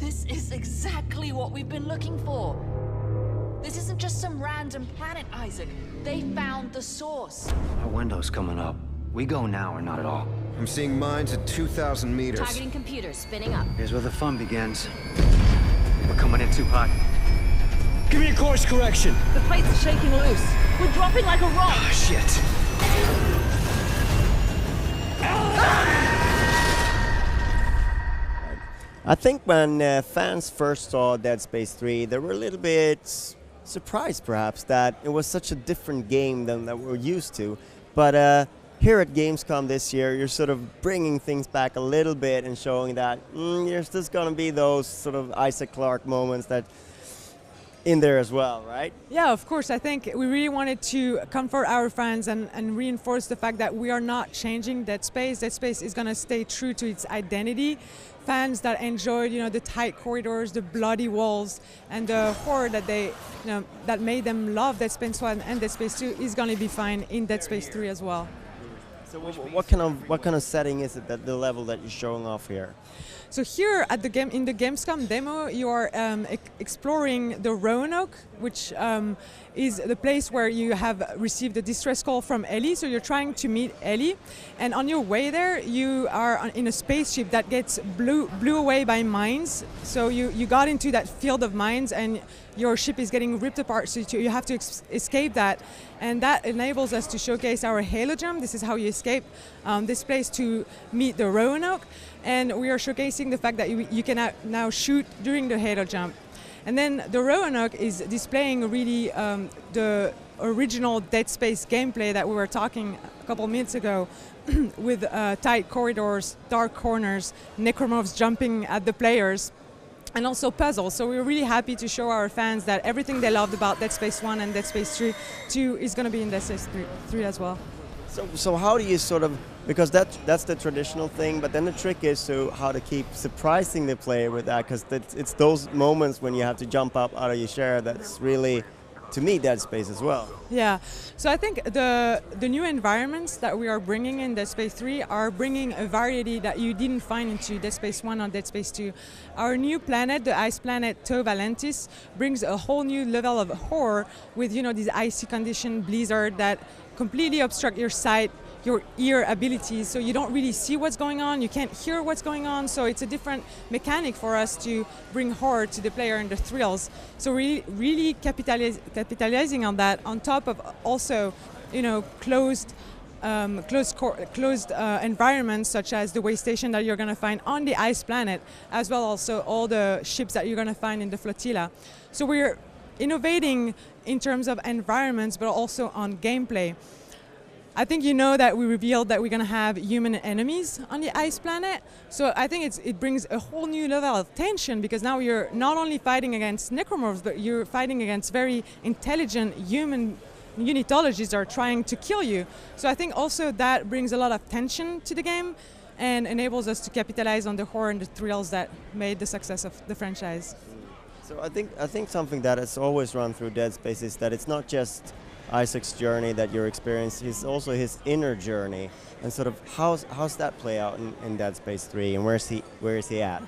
This is exactly what we've been looking for. This isn't just some random planet, Isaac. They found the source. Our window's coming up. We go now or not at all. I'm seeing mines at 2,000 meters. Targeting computer, spinning up. Here's where the fun begins. We're coming in too hot. Give me a course correction. The plates are shaking loose. We're dropping like a rock. Ah, shit. I think when fans first saw Dead Space 3, they were a little bit surprised, perhaps, that it was such a different game than that we're used to. But here at Gamescom this year, you're sort of bringing things back a little bit and showing that there's just going to be those sort of Isaac Clarke moments that in there as well, right? Yeah, of course. I think we really wanted to comfort our fans and reinforce the fact that we are not changing Dead Space. Dead Space is going to stay true to its identity. Fans that enjoyed, the tight corridors, the bloody walls, and the horror that they, that made them love Dead Space 1 and Dead Space 2 is going to be fine in Dead Space 3 as well. So what kind of setting is it, that the level that you're showing off here? So here at the in the Gamescom demo, you are exploring the Roanoke, which is the place where you have received a distress call from Ellie. So you're trying to meet Ellie, and on your way there, you are in a spaceship that gets blew away by mines. So you got into that field of mines, and your ship is getting ripped apart. So you have to escape that, and that enables us to showcase our Halo jump. This is how you escape this place to meet the Roanoke. And we are showcasing the fact that you can now shoot during the Halo jump. And then the Roanoke is displaying really the original Dead Space gameplay that we were talking a couple minutes ago with tight corridors, dark corners, necromorphs jumping at the players, and also puzzles. So we're really happy to show our fans that everything they loved about Dead Space 1 and Dead Space 2 is going to be in Dead Space 3 as well. So how do you sort of, because that's the traditional thing, but then the trick is to how to keep surprising the player with that, because it's those moments when you have to jump up out of your chair that's really, to me, Dead Space as well. Yeah, so I think the new environments that we are bringing in Dead Space 3 are bringing a variety that you didn't find into Dead Space 1 or Dead Space 2. Our new planet, the ice planet To Valentis, brings a whole new level of horror with, these icy condition blizzard that completely obstruct your sight, your ear abilities, so you don't really see what's going on, you can't hear what's going on, so it's a different mechanic for us to bring horror to the player and the thrills. So really capitalizing on that, on top of also, closed environments such as the way station that you're going to find on the ice planet, as well also all the ships that you're going to find in the flotilla. So we're innovating in terms of environments, but also on gameplay. I think that we revealed that we're going to have human enemies on the ice planet. So I think it brings a whole new level of tension, because now you're not only fighting against necromorphs, but you're fighting against very intelligent human unitologists that are trying to kill you. So I think also that brings a lot of tension to the game and enables us to capitalize on the horror and the thrills that made the success of the franchise. So I think something that has always run through Dead Space is that it's not just Isaac's journey that you're experiencing, it's also his inner journey, and sort of how's that play out in Dead Space 3, and where is he at?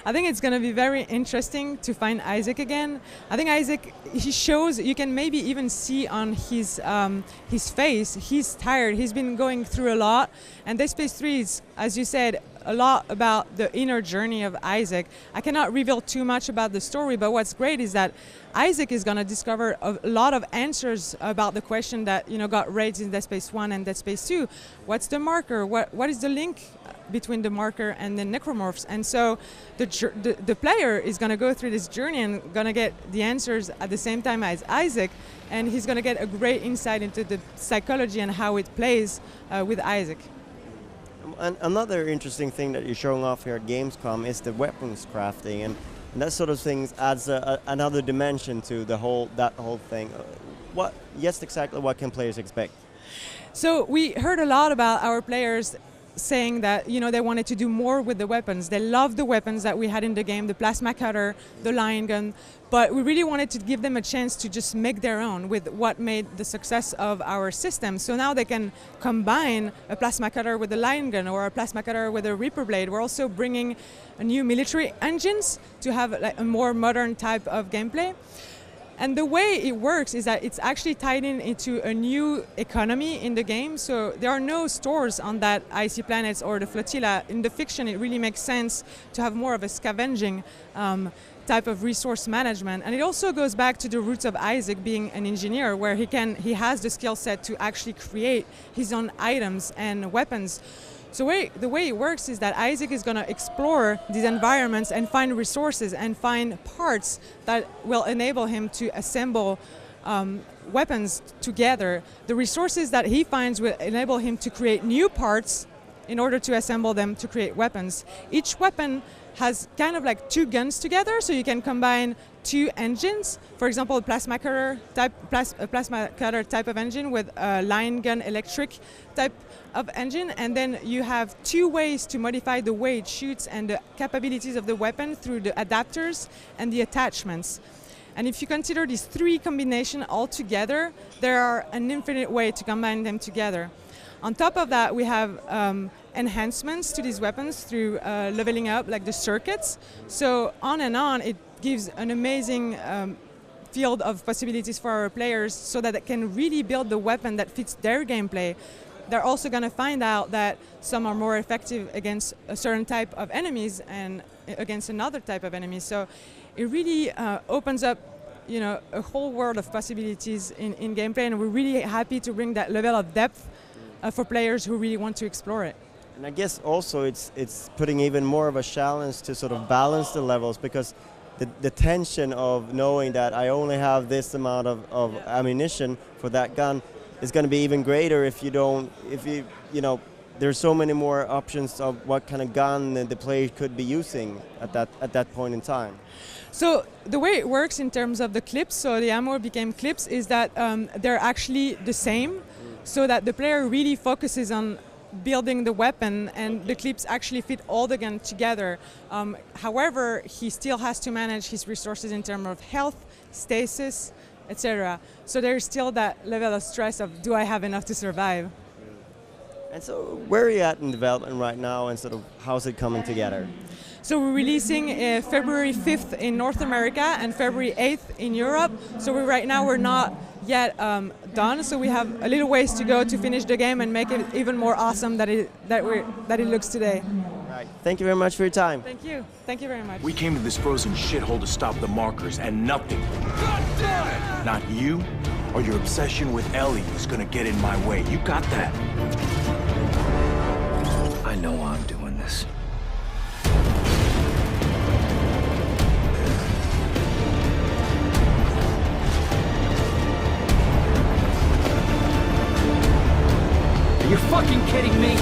I think it's going to be very interesting to find Isaac again. I think Isaac, he shows, you can maybe even see on his face, he's tired, he's been going through a lot, and Dead Space 3 is, as you said, a lot about the inner journey of Isaac. I cannot reveal too much about the story, but what's great is that Isaac is going to discover a lot of answers about the question that got raised in Dead Space 1 and Dead Space 2. What's the marker? What is the link between the marker and the necromorphs? And so the player is going to go through this journey and going to get the answers at the same time as Isaac, and he's going to get a great insight into the psychology and how it plays with Isaac. And another interesting thing that you're showing off here at Gamescom is the weapons crafting, and that sort of thing adds another dimension to that whole thing. Exactly what can players expect? So we heard a lot about our players saying that they wanted to do more with the weapons. They loved the weapons that we had in the game, the plasma cutter, the line gun, but we really wanted to give them a chance to just make their own with what made the success of our system. So now they can combine a plasma cutter with a line gun or a plasma cutter with a Reaper blade. We're also bringing a new military engines to have like a more modern type of gameplay. And the way it works is that it's actually tied into a new economy in the game. So there are no stores on that icy planets or the flotilla. In the fiction, it really makes sense to have more of a scavenging type of resource management. And it also goes back to the roots of Isaac being an engineer, where he has the skill set to actually create his own items and weapons. So the way it works is that Isaac is going to explore these environments and find resources and find parts that will enable him to assemble weapons together. The resources that he finds will enable him to create new parts in order to assemble them to create weapons. Each weapon has kind of like two guns together, so you can combine two engines. For example, a plasma cutter type of engine with a line gun electric type of engine, and then you have two ways to modify the way it shoots and the capabilities of the weapon through the adapters and the attachments. And if you consider these three combinations all together, there are an infinite way to combine them together. On top of that, we have enhancements to these weapons through leveling up, like the circuits. So on and on, it gives an amazing field of possibilities for our players so that they can really build the weapon that fits their gameplay. They're also going to find out that some are more effective against a certain type of enemies and against another type of enemies. So it really opens up a whole world of possibilities in gameplay, and we're really happy to bring that level of depth for players who really want to explore it. And I guess also it's putting even more of a challenge to sort of balance the levels, because the tension of knowing that I only have this amount of ammunition for that gun is going to be even greater if there's so many more options of what kind of gun the player could be using at that point in time. So the way it works in terms of the clips, so the ammo became clips, is that they're actually the same, so that the player really focuses on building the weapon, and the clips actually fit all the guns together. However, he still has to manage his resources in terms of health, stasis, etc. So there's still that level of stress of, do I have enough to survive? And so where are you at in development right now, and sort of how's it coming together? So we're releasing February 5th in North America and February 8th in Europe. So right now we're not yet done, so we have a little ways to go to finish the game and make it even more awesome that it looks today. Right. Thank you very much for your time. Thank you. Thank you very much. We came to this frozen shithole to stop the markers, and nothing, not you or your obsession with Ellie, is gonna get in my way. You got that? I know why I'm doing this. Are you fucking kidding me?